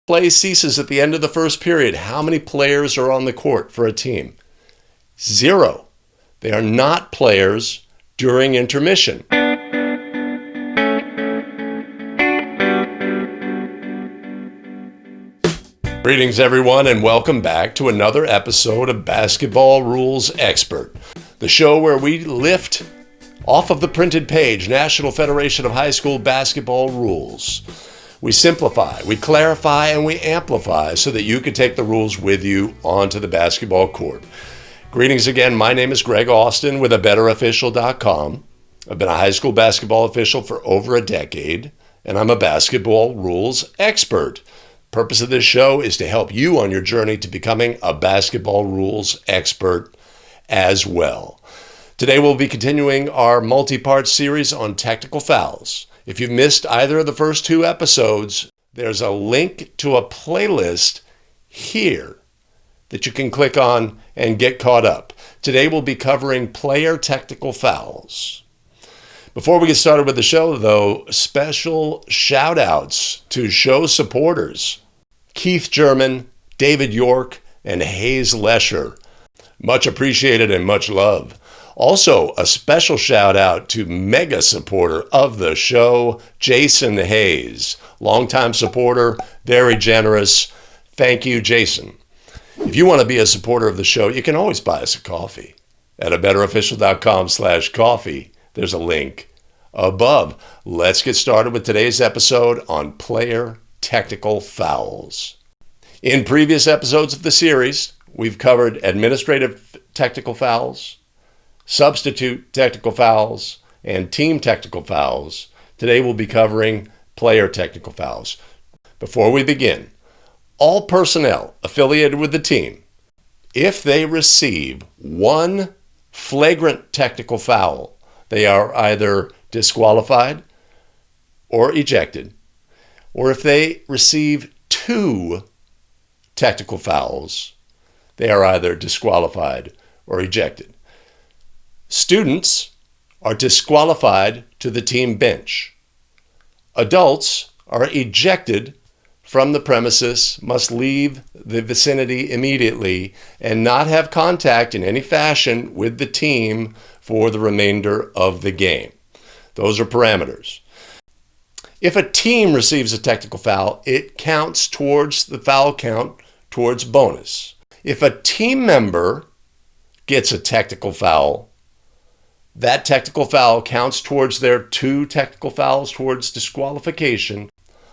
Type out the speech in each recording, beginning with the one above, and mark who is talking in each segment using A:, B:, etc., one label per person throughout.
A: Play ceases at the end of the first period. How many players are on the court for a team? 0. They are not players during intermission. Greetings, everyone, and welcome back to another episode of Basketball Rules Expert, the show where we lift off of the printed page National Federation of High School Basketball rules. We simplify, we clarify, and we amplify so that you can take the rules with you onto the basketball court. Greetings again. My name is Greg Austin with abetterofficial.com. I've been a high school basketball official for over a decade, and I'm a basketball rules expert. The purpose of this show is to help you on your journey to becoming a basketball rules expert as well. Today we'll be continuing our multi-part series on technical fouls. If you've missed either of the first 2 episodes, there's a link to a playlist here that you can click on and get caught up. Today we'll be covering player technical fouls. Before we get started with the show, though, special shout-outs to show supporters, Keith German, David York, and Hayes Lesher. Much appreciated and much love. Also, a special shout-out to mega supporter of the show, Jason Hayes. Longtime supporter, very generous. Thank you, Jason. If you want to be a supporter of the show, you can always buy us a coffee at abetterofficial.com/coffee. There's a link above. Let's get started with today's episode on player technical fouls. In previous episodes of the series, we've covered administrative technical fouls, substitute technical fouls, and team technical fouls. Today we'll be covering player technical fouls. Before we begin, all personnel affiliated with the team, if they receive 1 flagrant technical foul, they are either disqualified or ejected. Or if they receive 2 technical fouls, they are either disqualified or ejected. Students are disqualified to the team bench. Adults are ejected from the premises, must leave the vicinity immediately, and not have contact in any fashion with the team for the remainder of the game. Those are parameters. If a team receives a technical foul, it counts towards the foul count towards bonus. If a team member gets a technical foul, that technical foul counts towards their 2 technical fouls towards disqualification.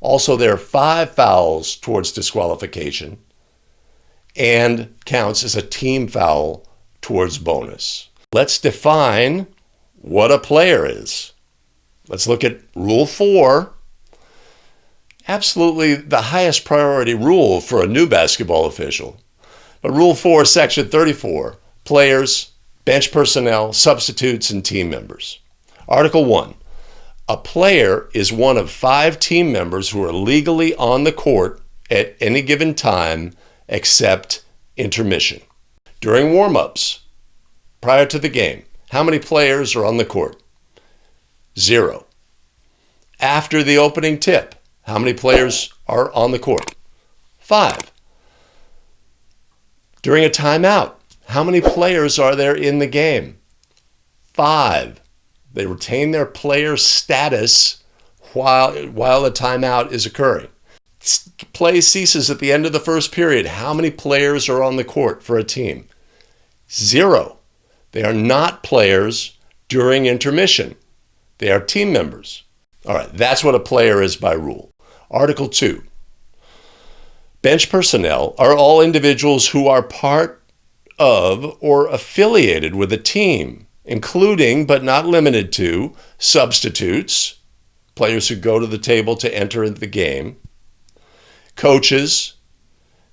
A: Also, there are 5 fouls towards disqualification and counts as a team foul towards bonus. Let's define what a player is. Let's look at Rule 4. Absolutely the highest priority rule for a new basketball official. But Rule 4, Section 34, players, bench personnel, substitutes, and team members. Article 1, a player is one of 5 team members who are legally on the court at any given time except intermission. During warm-ups, prior to the game, how many players are on the court? 0. After the opening tip, how many players are on the court? 5. During a timeout, how many players are there in the game? 5. They retain their player status while the timeout is occurring. Play ceases at the end of the first period. How many players are on the court for a team? 0. They are not players during intermission. They are team members. All right, that's what a player is by rule. Article 2. Bench personnel are all individuals who are part of or affiliated with a team, including but not limited to substitutes, players who go to the table to enter the game, coaches,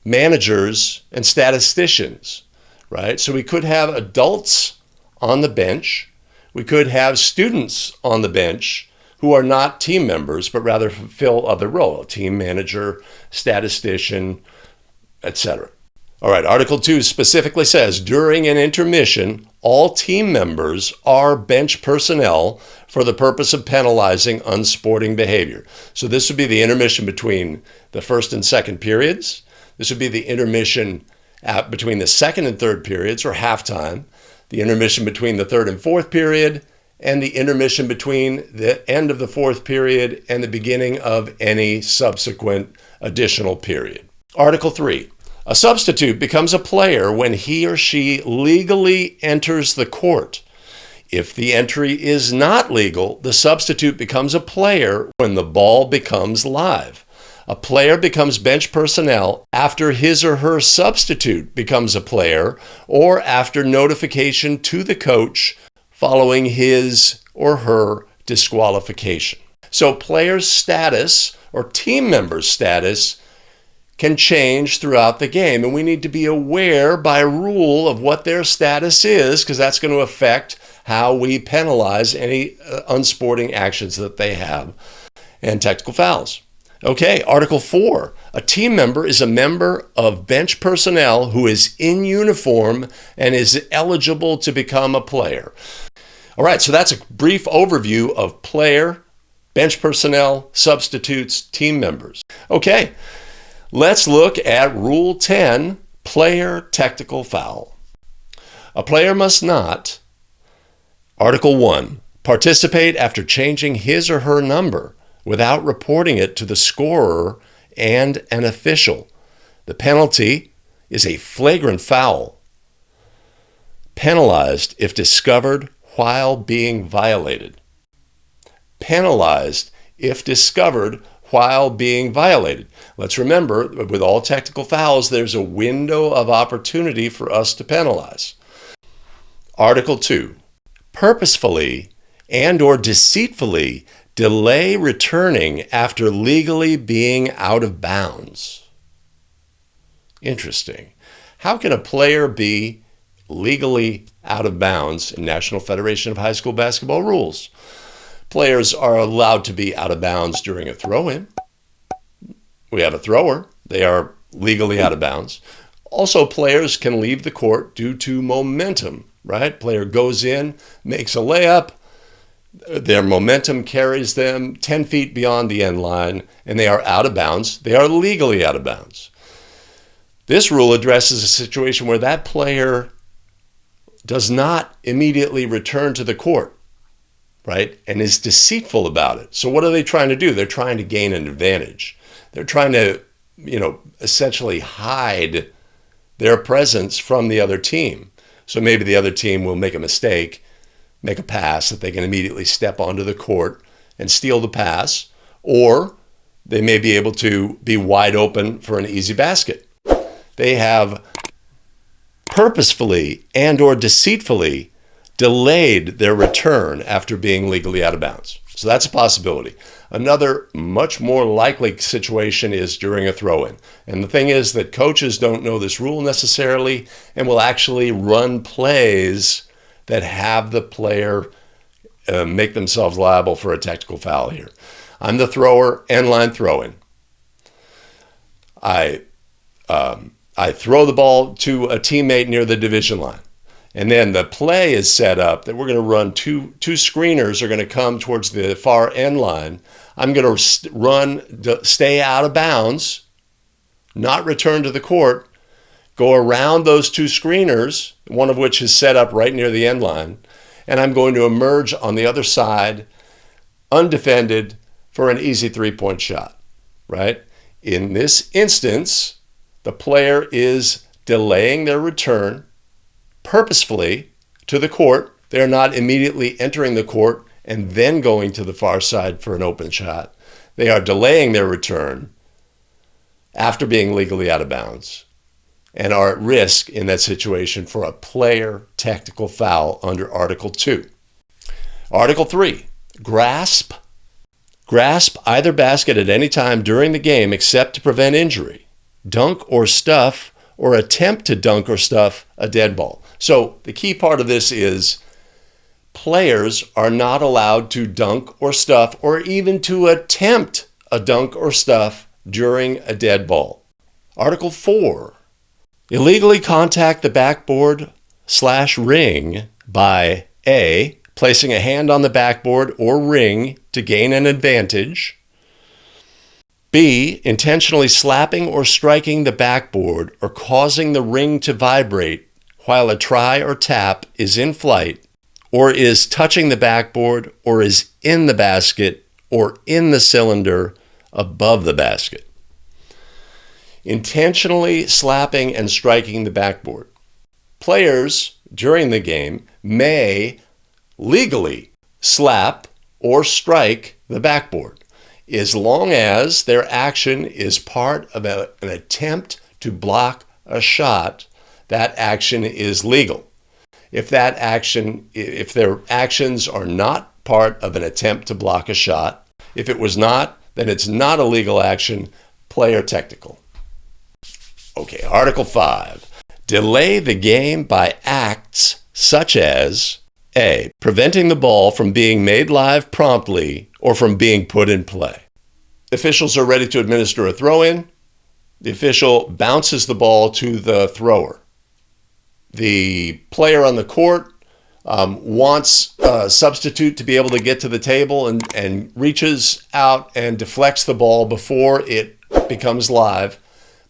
A: managers, and statisticians, right? So we could have adults on the bench. We could have students on the bench who are not team members, but rather fulfill other roles, team manager, statistician, etc. All right, Article 2 specifically says, during an intermission, all team members are bench personnel for the purpose of penalizing unsporting behavior. So this would be the intermission between the first and second periods. This would be the intermission between the second and third periods, or halftime, the intermission between the third and fourth period, and the intermission between the end of the fourth period and the beginning of any subsequent additional period. Article 3. A substitute becomes a player when he or she legally enters the court. If the entry is not legal, the substitute becomes a player when the ball becomes live. A player becomes bench personnel after his or her substitute becomes a player, or after notification to the coach following his or her disqualification. So player's status or team member's status can change throughout the game, and we need to be aware by rule of what their status is, because that's going to affect how we penalize any unsporting actions that they have and technical fouls. Okay, Article 4. A team member is a member of bench personnel who is in uniform and is eligible to become a player. All right, so that's a brief overview of player, bench personnel, substitutes, team members. Okay, let's look at Rule 10, player technical foul. A player must not, Article 1, participate after changing his or her number without reporting it to the scorer and an official. The penalty is a flagrant foul, penalized if discovered while being violated. Penalized if discovered while being violated. Let's remember, with all technical fouls, there's a window of opportunity for us to penalize. Article 2. Purposefully and or deceitfully delay returning after legally being out of bounds. Interesting. How can a player be legally out of bounds in National Federation of High School Basketball rules? Players are allowed to be out of bounds during a throw-in. We have a thrower. They are legally out of bounds. Also, players can leave the court due to momentum, right? Player goes in, makes a layup, their momentum carries them 10 feet beyond the end line, and they are out of bounds. They are legally out of bounds. This rule addresses a situation where that player does not immediately return to the court, right, and is deceitful about it. So what are they trying to do? They're trying to gain an advantage. They're trying to, essentially hide their presence from the other team. So maybe the other team will make a mistake, make a pass that they can immediately step onto the court and steal the pass, or they may be able to be wide open for an easy basket. They have purposefully and or deceitfully delayed their return after being legally out of bounds. So that's a possibility. Another much more likely situation is during a throw-in. And the thing is that coaches don't know this rule necessarily and will actually run plays that have the player make themselves liable for a technical foul here. I'm the thrower, end line throw-in. I throw the ball to a teammate near the division line. And then the play is set up that we're going to run two screeners are going to come towards the far end line. I'm going to stay out of bounds, not return to the court, go around those two screeners, one of which is set up right near the end line, and I'm going to emerge on the other side, undefended, for an easy three-point shot, right? In this instance, the player is delaying their return purposefully to the court. They're not immediately entering the court and then going to the far side for an open shot. They are delaying their return after being legally out of bounds and are at risk in that situation for a player technical foul under Article 2. Article 3, grasp. Grasp either basket at any time during the game except to prevent injury. Dunk or stuff or attempt to dunk or stuff a dead ball. So the key part of this is players are not allowed to dunk or stuff or even to attempt a dunk or stuff during a dead ball. Article 4, illegally contact the backboard /ring by A, placing a hand on the backboard or ring to gain an advantage, B, intentionally slapping or striking the backboard or causing the ring to vibrate while a try or tap is in flight, or is touching the backboard, or is in the basket, or in the cylinder above the basket. Intentionally slapping and striking the backboard. Players during the game may legally slap or strike the backboard as long as their action is part of an attempt to block a shot. That action is legal. If their actions are not part of an attempt to block a shot, if it was not, then it's not a legal action, player technical. Okay, Article 5. Delay the game by acts such as A, preventing the ball from being made live promptly or from being put in play. Officials are ready to administer a throw-in. The official bounces the ball to the thrower. The player on the court wants a substitute to be able to get to the table and reaches out and deflects the ball before it becomes live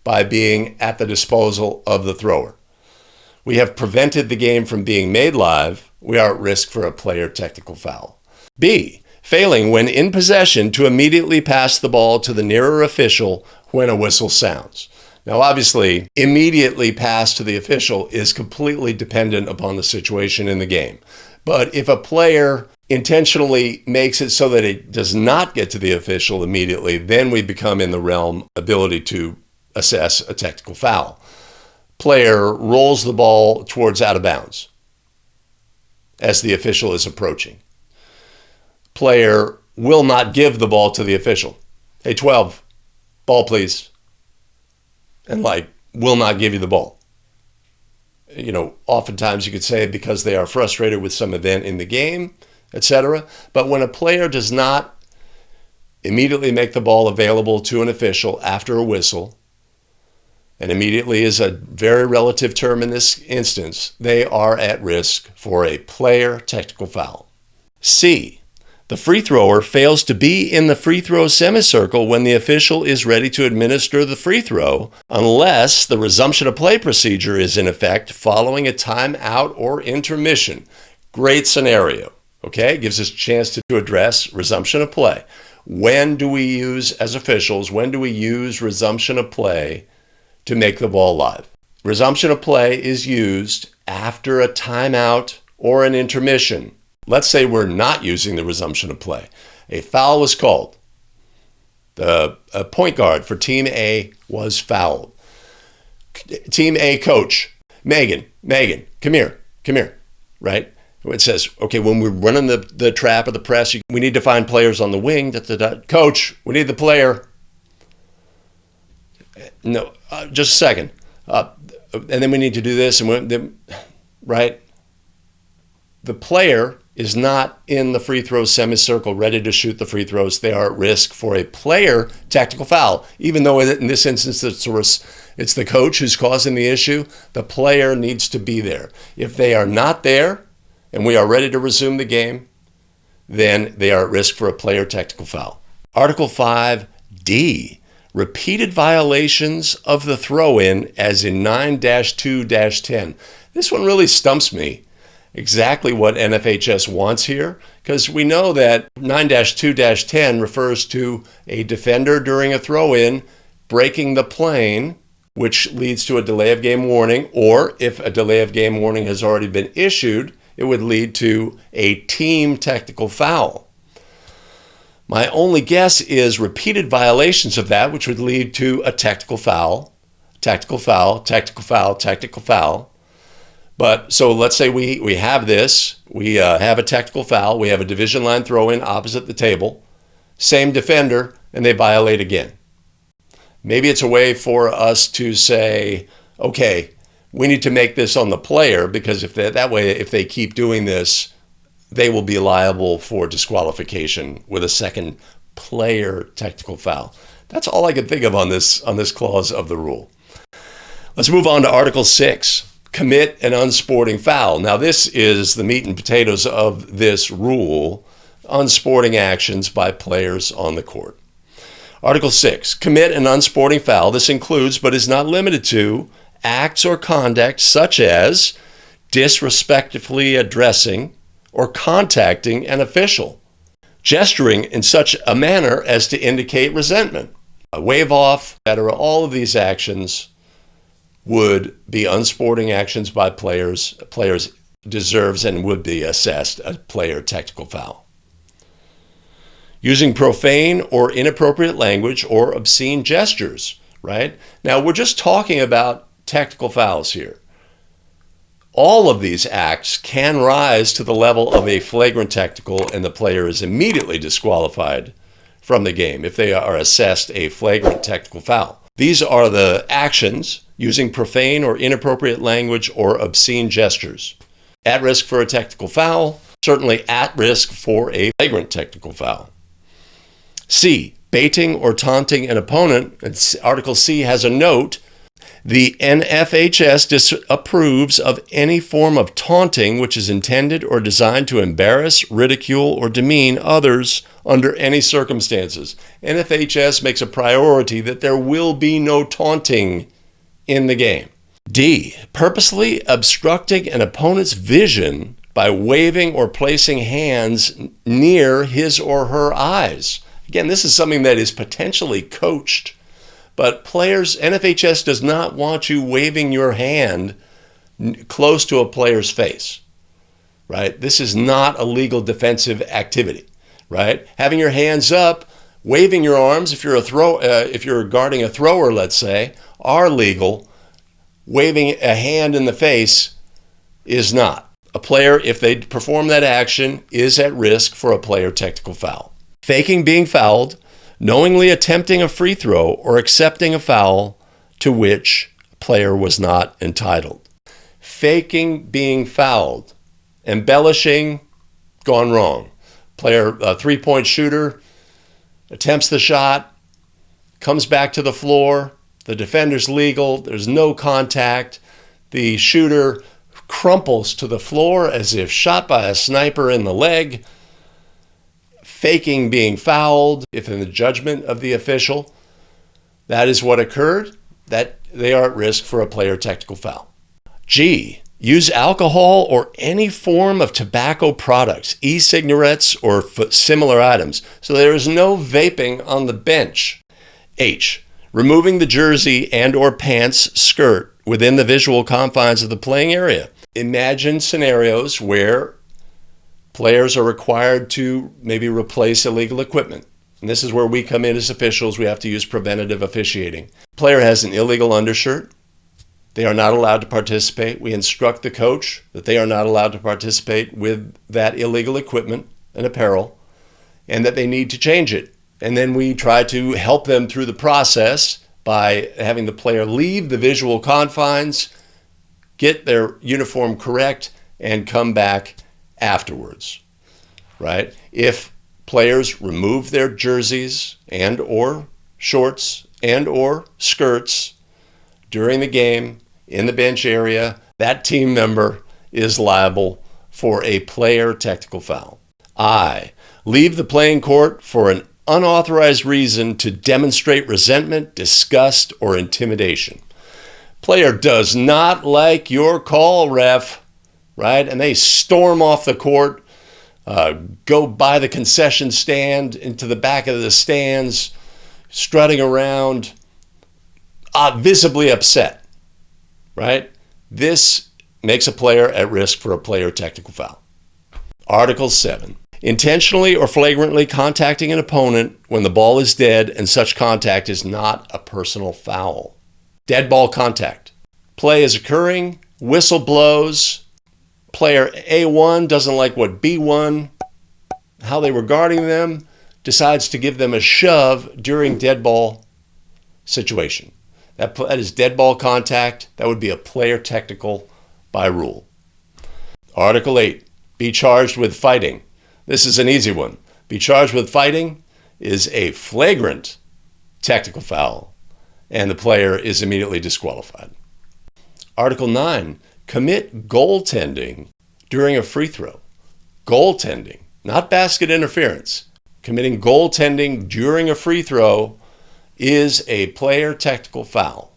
A: by being at the disposal of the thrower. We have prevented the game from being made live. We are at risk for a player technical foul. B, failing when in possession to immediately pass the ball to the nearer official when a whistle sounds. Now, obviously, immediately pass to the official is completely dependent upon the situation in the game. But if a player intentionally makes it so that it does not get to the official immediately, then we become in the realm ability to assess a technical foul. Player rolls the ball towards out of bounds as the official is approaching. Player will not give the ball to the official. Hey, 12, ball please. And will not give you the ball. Oftentimes you could say because they are frustrated with some event in the game, etc. But when a player does not immediately make the ball available to an official after a whistle, and immediately is a very relative term in this instance, they are at risk for a player technical foul. C, the free thrower fails to be in the free throw semicircle when the official is ready to administer the free throw unless the resumption of play procedure is in effect following a timeout or intermission. Great scenario, okay? Gives us a chance to address resumption of play. When do we use, as officials, resumption of play to make the ball live? Resumption of play is used after a timeout or an intermission. Let's say we're not using the resumption of play. A foul was called. The point guard for Team A was fouled. Team A coach, Megan, come here, right? It says, okay, when we're running the trap or the press, we need to find players on the wing. Coach, we need the player. No, just a second. And then we need to do this, right? The player is not in the free throw semicircle ready to shoot the free throws. They are at risk for a player technical foul. Even though in this instance it's the coach who's causing the issue, the player needs to be there. If they are not there and we are ready to resume the game, then they are at risk for a player technical foul. Article 5D, repeated violations of the throw-in as in 9-2-10. This one really stumps me. Exactly what NFHS wants here, because we know that 9-2-10 refers to a defender during a throw-in breaking the plane, which leads to a delay of game warning, or if a delay of game warning has already been issued, it would lead to a team technical foul. My only guess is repeated violations of that, which would lead to a technical foul. But so let's say we have this, we have a technical foul, we have a division line throw-in opposite the table, same defender, and they violate again. Maybe it's a way for us to say, okay, we need to make this on the player, because if they keep doing this, they will be liable for disqualification with a second player technical foul. That's all I can think of on this clause of the rule. Let's move on to Article 6. commit an unsporting foul. Now, this is the meat and potatoes of this rule, unsporting actions by players on the court. Article 6, commit an unsporting foul. This includes, but is not limited to, acts or conduct such as disrespectfully addressing or contacting an official, gesturing in such a manner as to indicate resentment, a wave off, etc. All of these actions would be unsporting actions by players. Players deserves and would be assessed a player technical foul. Using profane or inappropriate language or obscene gestures, right? Now, we're just talking about technical fouls here. All of these acts can rise to the level of a flagrant technical, and the player is immediately disqualified from the game if they are assessed a flagrant technical foul. These are the actions: using profane or inappropriate language or obscene gestures. At risk for a technical foul, certainly at risk for a flagrant technical foul. C, baiting or taunting an opponent. Article C has a note. The NFHS disapproves of any form of taunting which is intended or designed to embarrass, ridicule, or demean others under any circumstances. NFHS makes a priority that there will be no taunting in the game. D, purposely obstructing an opponent's vision by waving or placing hands near his or her eyes. Again, this is something that is potentially coached, but players, NFHS does not want you waving your hand close to a player's face, right? This is not a legal defensive activity, right? Having your hands up, waving your arms, if you're guarding a thrower, let's say, are legal. Waving a hand in the face is not. A player, if they perform that action, is at risk for a player technical foul. Faking being fouled, knowingly attempting a free throw, or accepting a foul to which a player was not entitled. Faking being fouled, embellishing, gone wrong. Player, a three-point shooter, attempts the shot, comes back to the floor, the defender's legal, there's no contact, the shooter crumples to the floor as if shot by a sniper in the leg. Faking being fouled, if in the judgment of the official that is what occurred, that they are at risk for a player technical foul. G, use alcohol or any form of tobacco products, e-cigarettes or similar items. So there is no vaping on the bench. H, removing the jersey and or pants, skirt within the visual confines of the playing area. Imagine scenarios where players are required to maybe replace illegal equipment. And this is where we come in as officials. We have to use preventative officiating. Player has an illegal undershirt. They are not allowed to participate. We instruct the coach that they are not allowed to participate with that illegal equipment and apparel, and that they need to change it. And then we try to help them through the process by having the player leave the visual confines, get their uniform correct, and come back afterwards, right? If players remove their jerseys and or shorts and or skirts during the game in the bench area, that team member is liable for a player technical foul. I, leave the playing court for an unauthorized reason to demonstrate resentment, disgust, or intimidation. Player does not like your call, ref, right? And they storm off the court, go by the concession stand into the back of the stands, strutting around, visibly upset, right? This makes a player at risk for a player technical foul. Article 7. Intentionally or flagrantly contacting an opponent when the ball is dead and such contact is not a personal foul. Dead ball contact. Play is occurring, whistle blows, player A1 doesn't like what B1, how they were guarding them, decides to give them a shove during dead ball situation. That is dead ball contact. That would be a player technical by rule. Article 8, be charged with fighting. This is an easy one. Be charged with fighting is a flagrant technical foul, and the player is immediately disqualified. Article 9, commit goaltending during a free throw. Goaltending, not basket interference. Committing goaltending during a free throw is a player technical foul.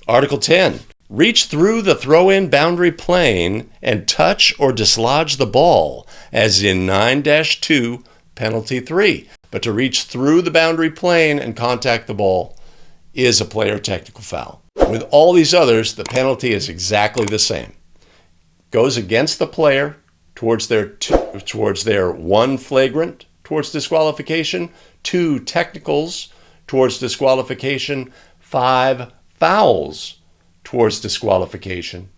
A: Article 10. Reach through the throw-in boundary plane and touch or dislodge the ball, as in 9-2, penalty 3. But to reach through the boundary plane and contact the ball is a player technical foul. With all these others, the penalty is exactly the same. Goes against the player towards their 1 flagrant towards disqualification, 2 technicals towards disqualification, 5 fouls towards disqualification.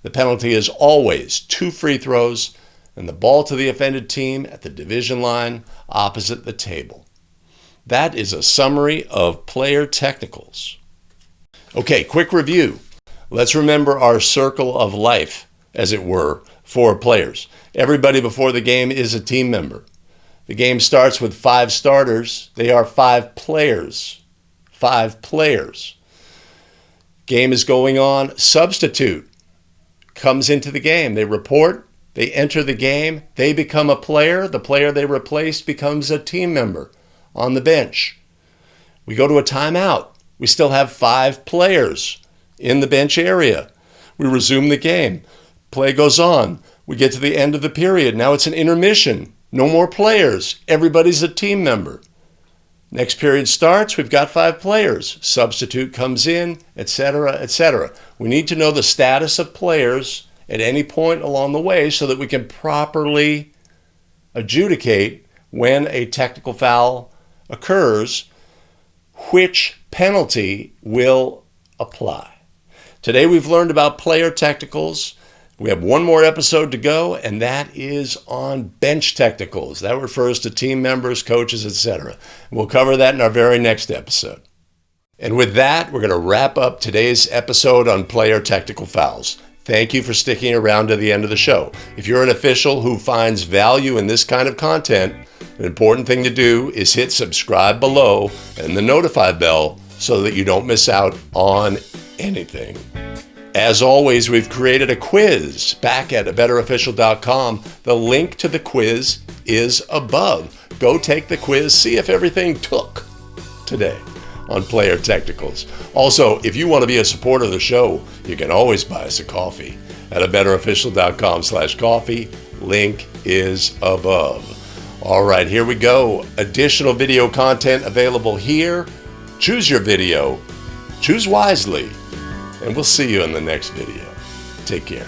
A: The penalty is always 2 free throws and the ball to the offended team at the division line opposite the table. That is a summary of player technicals. Okay, quick review. Let's remember our circle of life, as it were, for players. Everybody before the game is a team member. The game starts with 5 starters. They are 5 players. 5 players. Game is going on. Substitute comes into the game. They report. They enter the game. They become a player. The player they replaced becomes a team member on the bench. We go to a timeout. We still have 5 players in the bench area. We resume the game. Play goes on. We get to the end of the period. Now it's an intermission. No more players. Everybody's a team member. Next period starts. We've got 5 players. Substitute comes in, etc., etc. We need to know the status of players at any point along the way so that we can properly adjudicate when a technical foul occurs, which penalty will apply. Today we've learned about player technicals. We have one more episode to go, and that is on bench technicals. That refers to team members, coaches, etc. We'll cover that in our very next episode. And with that, we're going to wrap up today's episode on player technical fouls. Thank you for sticking around to the end of the show. If you're an official who finds value in this kind of content, an important thing to do is hit subscribe below and the notify bell so that you don't miss out on anything. As always, we've created a quiz back at abetterofficial.com. The link to the quiz is above. Go take the quiz, see if everything took today on player technicals. Also, if you want to be a supporter of the show, you can always buy us a coffee at abetterofficial.com/coffee. Link is above. All right, here we go. Additional video content available here. Choose your video. Choose wisely. And we'll see you in the next video. Take care.